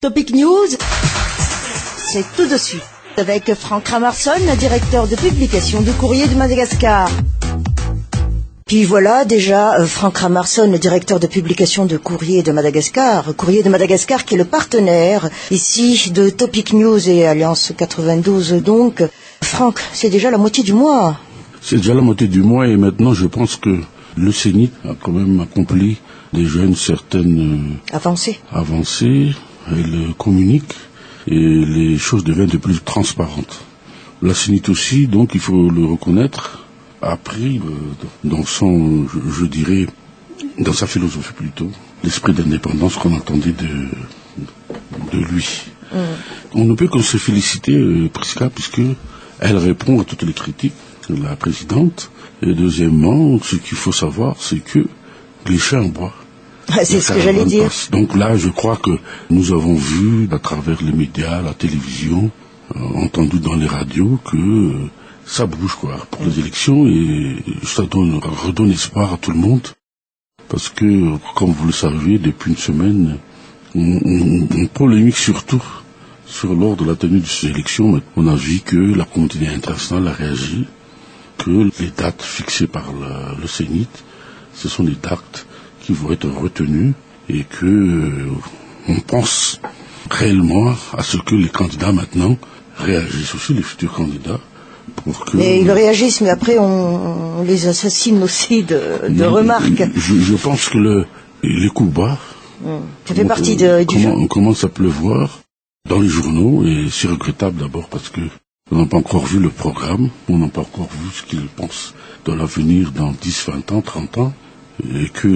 Topic News, c'est tout de suite avec Franck Ramarson, directeur de publication du Courrier de Madagascar. Puis voilà déjà Franck Ramarson, directeur de publication de Courrier de Madagascar. Courrier de Madagascar qui est le partenaire ici de Topic News et Alliance 92 donc. Franck, c'est déjà la moitié du mois. C'est déjà la moitié du mois et maintenant je pense que le CENIT a quand même accompli déjà une certaine avancée. Elle communique et les choses deviennent de plus transparentes. La CENIT aussi, donc il faut le reconnaître, a pris dans son, je dirais, dans sa philosophie plutôt, l'esprit d'indépendance qu'on attendait de lui. On ne peut que se féliciter, Prisca, puisque elle répond à toutes les critiques de la présidente. Et deuxièmement, ce qu'il faut savoir, c'est que les chats en bois. C'est ce que j'allais dire. Donc là, je crois que nous avons vu, à travers les médias, la télévision, entendu dans les radios, que ça bouge quoi pour les élections et ça redonne espoir à tout le monde. Parce que, comme vous le savez, depuis une semaine, on polémique surtout sur l'ordre de la tenue de ces élections. On a vu que la communauté internationale a réagi, que les dates fixées par le CENIT, ce sont des dates qui vont être retenues et que on pense réellement à ce que les candidats maintenant réagissent aussi, les futurs candidats, pour que... Mais ils réagissent, mais après on les assassine aussi de remarques. Je pense que les coups bas, ça fait partie du jeu. On commence à pleuvoir dans les journaux et c'est regrettable d'abord parce que on n'a pas encore vu le programme, on n'a pas encore vu ce qu'ils pensent de l'avenir dans 10, 20 ans, 30 ans, et que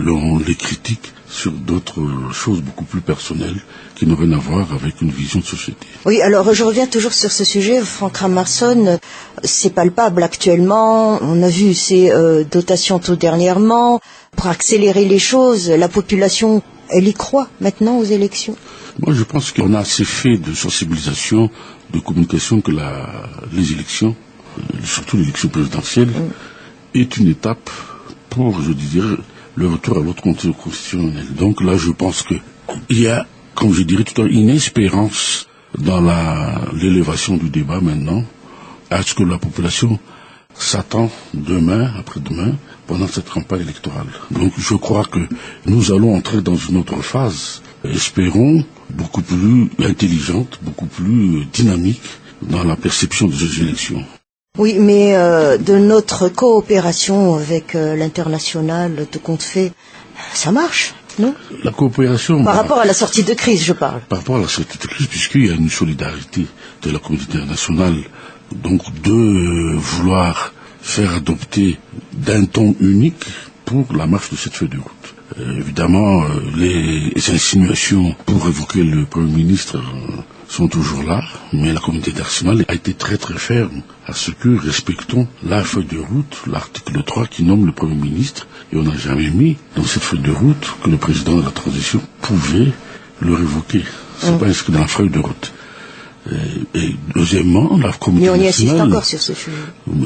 on les critique sur d'autres choses beaucoup plus personnelles qui n'ont rien à voir avec une vision de société. Oui, alors je reviens toujours sur ce sujet, Franck Ramarson, c'est palpable actuellement, on a vu ces dotations tout dernièrement, pour accélérer les choses, la population, elle y croit maintenant aux élections. Moi je pense qu'on a assez fait de sensibilisation, de communication que les élections, surtout l'élection présidentielle, est une étape pour, je dirais, le retour à l'autre constitutionnel. Donc là, je pense qu'il y a, comme je dirais tout à l'heure, une espérance dans l'élévation du débat maintenant, à ce que la population s'attend demain, après-demain, pendant cette campagne électorale. Donc je crois que nous allons entrer dans une autre phase, espérons, beaucoup plus intelligente, beaucoup plus dynamique dans la perception de ces élections. Oui, mais de notre coopération avec l'international, de compte fait, ça marche, non? La coopération... Par rapport à la sortie de crise, je parle. Par rapport à la sortie de crise, puisqu'il y a une solidarité de la communauté internationale, donc de vouloir faire adopter d'un ton unique pour la marche de cette feuille de route. Évidemment, les insinuations pour évoquer le Premier ministre sont toujours là, mais la communauté internationale a été très très ferme à ce que respectons la feuille de route, l'article 3 qui nomme le Premier ministre, et on n'a jamais mis dans cette feuille de route que le président de la transition pouvait le révoquer. C'est pas inscrit dans la feuille de route. Et deuxièmement, la communauté internationale... Mais on y insiste encore sur ce sujet.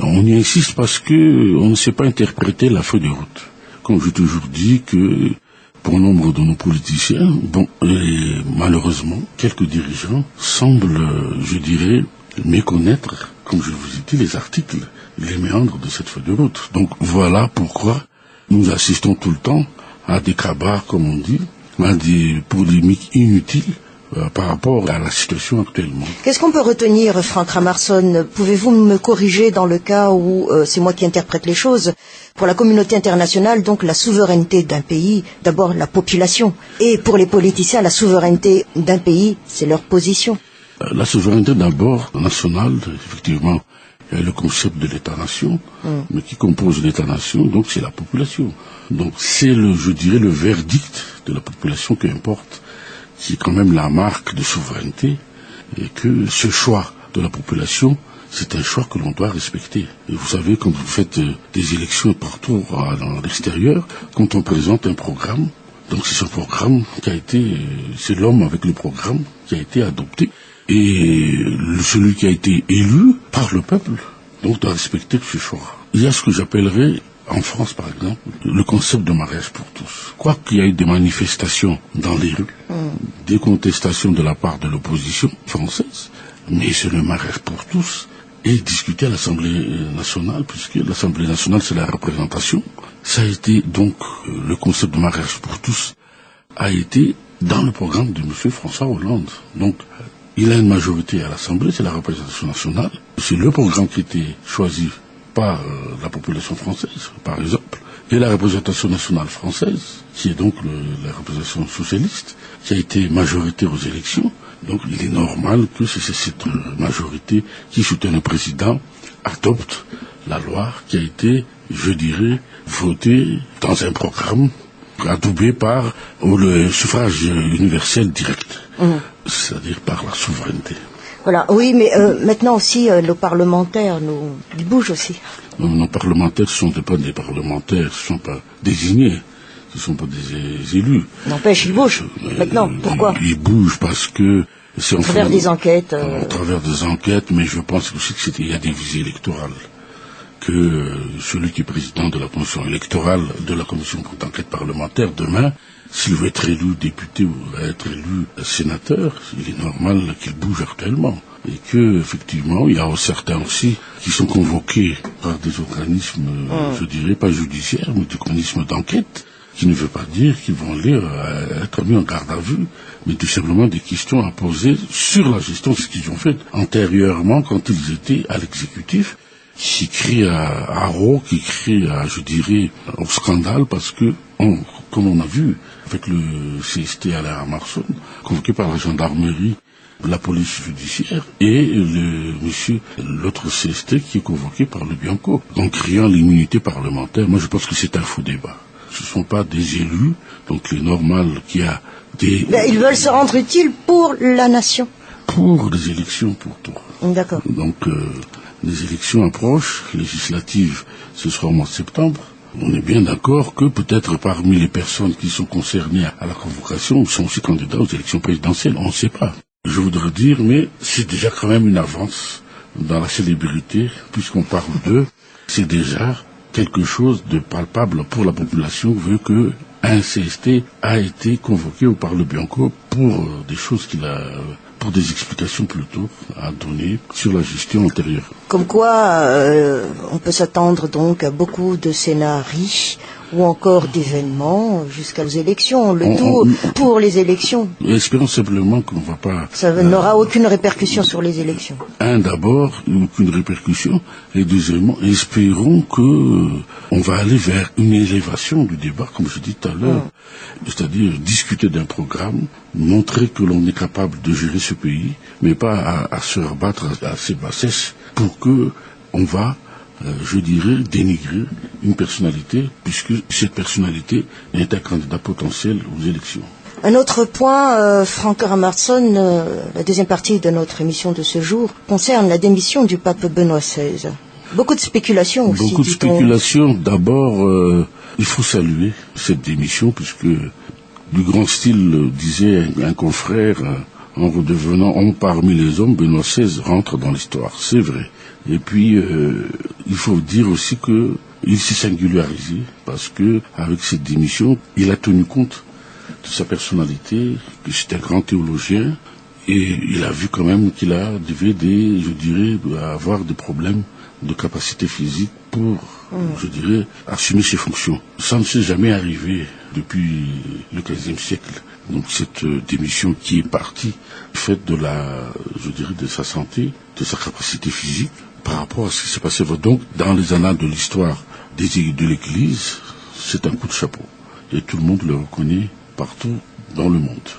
On y insiste parce que on ne sait pas interpréter la feuille de route. Comme j'ai toujours dit que pour nombre de nos politiciens, malheureusement, quelques dirigeants semblent, je dirais, méconnaître, comme je vous ai dit, les articles, les méandres de cette feuille de route. Donc voilà pourquoi nous assistons tout le temps à des cabars, comme on dit, à des polémiques inutiles par rapport à la situation actuellement. Qu'est-ce qu'on peut retenir, Franck Ramarson? Pouvez-vous me corriger dans le cas où c'est moi qui interprète les choses? Pour la communauté internationale, donc la souveraineté d'un pays, d'abord la population. Et pour les politiciens, la souveraineté d'un pays, c'est leur position. La souveraineté d'abord nationale, effectivement, il y a le concept de l'État-nation, mais qui compose l'État-nation, donc c'est la population. Donc c'est je dirais, le verdict de la population qui importe, qui est quand même la marque de souveraineté, et que ce choix de la population, c'est un choix que l'on doit respecter. Et vous savez, quand vous faites des élections partout à l'extérieur, quand on présente un programme, donc c'est ce programme qui a été, c'est l'homme avec le programme qui a été adopté, et celui qui a été élu par le peuple, donc doit respecter ce choix. Il y a ce que j'appellerais en France, par exemple, le concept de mariage pour tous. Quoi qu'il y ait des manifestations dans les rues, des contestations de la part de l'opposition française, mais c'est le mariage pour tous est discuté à l'Assemblée nationale, puisque l'Assemblée nationale, c'est la représentation. Ça a été donc, le concept de mariage pour tous a été dans le programme de M. François Hollande. Donc, il a une majorité à l'Assemblée, c'est la représentation nationale. C'est le programme qui a été choisi par la population française, par exemple, et la représentation nationale française, qui est donc la représentation socialiste, qui a été majoritaire aux élections. Donc il est normal que c'est cette majorité qui soutient le président adopte la loi qui a été, je dirais, votée dans un programme adoubé par le suffrage universel direct, c'est-à-dire par la souveraineté. Voilà, oui, mais maintenant aussi, nos parlementaires, ils bougent aussi. Nos parlementaires ne sont pas des parlementaires, ce ne sont pas désignés, ce ne sont pas des élus. N'empêche, ils bougent. Maintenant, pourquoi? Ils bougent parce que c'est à travers des enquêtes. À travers des enquêtes, mais je pense aussi qu'il y a des visées électorales. Que celui qui est président de la commission électorale, de la commission d'enquête parlementaire, demain, s'il veut être élu député ou être élu sénateur, il est normal qu'il bouge actuellement. Et que, effectivement, il y a certains aussi qui sont convoqués par des organismes, je dirais pas judiciaires, mais des organismes d'enquête, qui ne veut pas dire qu'ils vont aller être mis en garde à vue, mais tout simplement des questions à poser sur la gestion de ce qu'ils ont fait antérieurement quand ils étaient à l'exécutif, qui crient à Roux, qui crient je dirais, au scandale, parce que, comme on a vu avec le CST Alain Marson, convoqué par la gendarmerie, la police judiciaire, et l'autre CST qui est convoqué par le Bianco, en criant l'immunité parlementaire. Moi, je pense que c'est un faux débat. Ce ne sont pas des élus, donc il est normal qu'il y a des... Ben, ils veulent se rendre utiles pour la nation. Pour les élections, pour tout. D'accord. Donc, les élections approchent, législatives, ce sera au mois de septembre. On est bien d'accord que peut-être parmi les personnes qui sont concernées à la convocation sont aussi candidats aux élections présidentielles, on ne sait pas. Je voudrais dire, mais c'est déjà quand même une avance dans la célébrité, puisqu'on parle d'eux, c'est déjà quelque chose de palpable pour la population, vu que un CST a été convoqué par le Bianco pour des choses pour des explications plutôt à donner sur la gestion antérieure. Comme quoi, on peut s'attendre donc à beaucoup de scénarios ou encore d'événements jusqu'aux élections, pour les élections. Espérons simplement qu'on ne va pas... Ça n'aura aucune répercussion sur les élections. D'abord, aucune répercussion, et deuxièmement, espérons qu'on va aller vers une élévation du débat, comme je dis tout à l'heure, c'est-à-dire discuter d'un programme, montrer que l'on est capable de gérer ce pays, mais pas à se rabattre à ses bassesses pour que on va... je dirais, dénigrer une personnalité, puisque cette personnalité est un candidat potentiel aux élections. Un autre point, Franck Ramarsson, la deuxième partie de notre émission de ce jour, concerne la démission du pape Benoît XVI. Beaucoup de spéculations aussi. Beaucoup de spéculations. D'abord, il faut saluer cette démission, puisque du grand style, disait un confrère, en redevenant homme parmi les hommes, Benoît XVI rentre dans l'histoire. C'est vrai. Et puis, il faut dire aussi qu'il s'est singularisé parce que avec cette démission, il a tenu compte de sa personnalité, que c'est un grand théologien, et il a vu quand même qu'il devait avoir des problèmes de capacité physique pour, je dirais, assumer ses fonctions. Ça ne s'est jamais arrivé depuis le XVe siècle. Donc cette démission qui est partie, faite de de sa santé, de sa capacité physique, par rapport à ce qui s'est passé. Donc, dans les annales de l'histoire de l'Église, c'est un coup de chapeau. Et tout le monde le reconnaît partout dans le monde.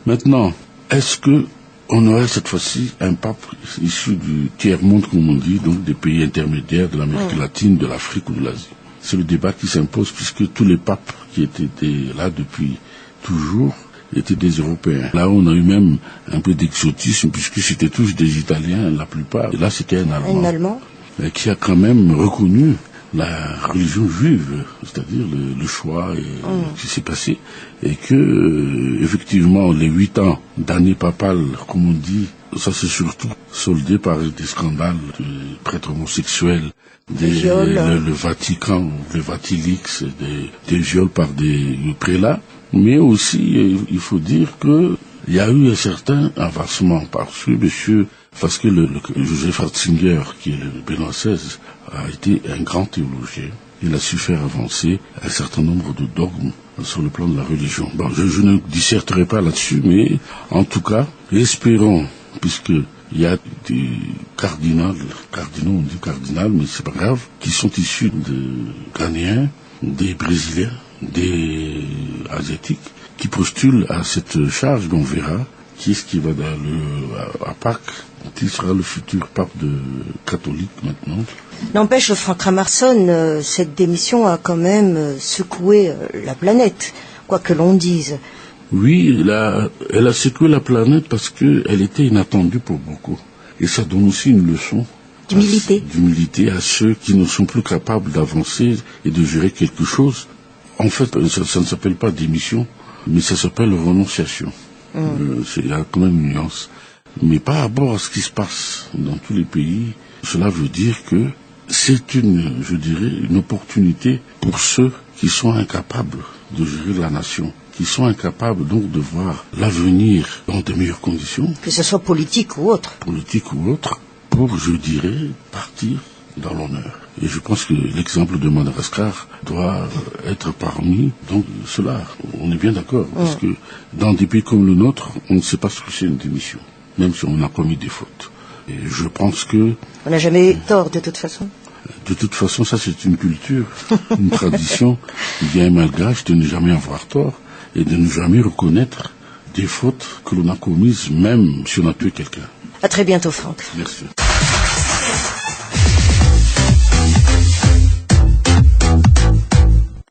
Maintenant, est-ce qu'on aurait cette fois-ci un pape issu du tiers-monde, comme on dit, donc des pays intermédiaires de l'Amérique latine, de l'Afrique ou de l'Asie? C'est le débat qui s'impose, puisque tous les papes qui étaient là depuis toujours étaient des Européens. Là, on a eu même un peu d'exotisme, puisque c'était tous des Italiens, la plupart. Et là, c'était un Allemand. Un Allemand qui a quand même reconnu la religion juive, c'est-à-dire le choix qui s'est passé. Et que, effectivement, les 8 ans d'année papale, comme on dit, Ça s'est surtout soldé par des scandales de prêtres homosexuels, le Vatican, le Vatilix, des viols par des prélats. Mais aussi, il faut dire que il y a eu un certain avancement parce que Joseph Ratzinger, qui est le Benoît XVI, a été un grand théologien. Il a su faire avancer un certain nombre de dogmes sur le plan de la religion. Bon, je ne disserterai pas là-dessus, mais en tout cas, espérons, puisque il y a des cardinaux, on dit cardinal, mais c'est pas grave, qui sont issus de Ghanéens, des Brésiliens, des Asiatiques, qui postulent à cette charge, dont on verra qui est-ce qui va à Pâques, qui sera le futur pape catholique maintenant. N'empêche, Franck Ramarsson, cette démission a quand même secoué la planète, quoi que l'on dise. Oui, elle a secoué la planète parce qu'elle était inattendue pour beaucoup. Et ça donne aussi une leçon d'humilité à ceux qui ne sont plus capables d'avancer et de gérer quelque chose. En fait, ça ne s'appelle pas démission, mais ça s'appelle renonciation. Il y a quand même une nuance. Mais par rapport à ce qui se passe dans tous les pays, cela veut dire que c'est une opportunité pour ceux qui sont incapables de gérer la nation, qui sont incapables donc de voir l'avenir dans de meilleures conditions. Que ce soit politique ou autre. Pour, partir dans l'honneur. Et je pense que l'exemple de Madagascar doit être parmi donc cela. On est bien d'accord, parce que dans des pays comme le nôtre, on ne sait pas ce que c'est une démission, même si on a commis des fautes. Et je pense que... On n'a jamais eu tort, de toute façon. De toute façon, ça c'est une culture, une tradition bien malgache de ne jamais avoir tort et de ne jamais reconnaître des fautes que l'on a commises, même si on a tué quelqu'un. À très bientôt, Franck. Merci.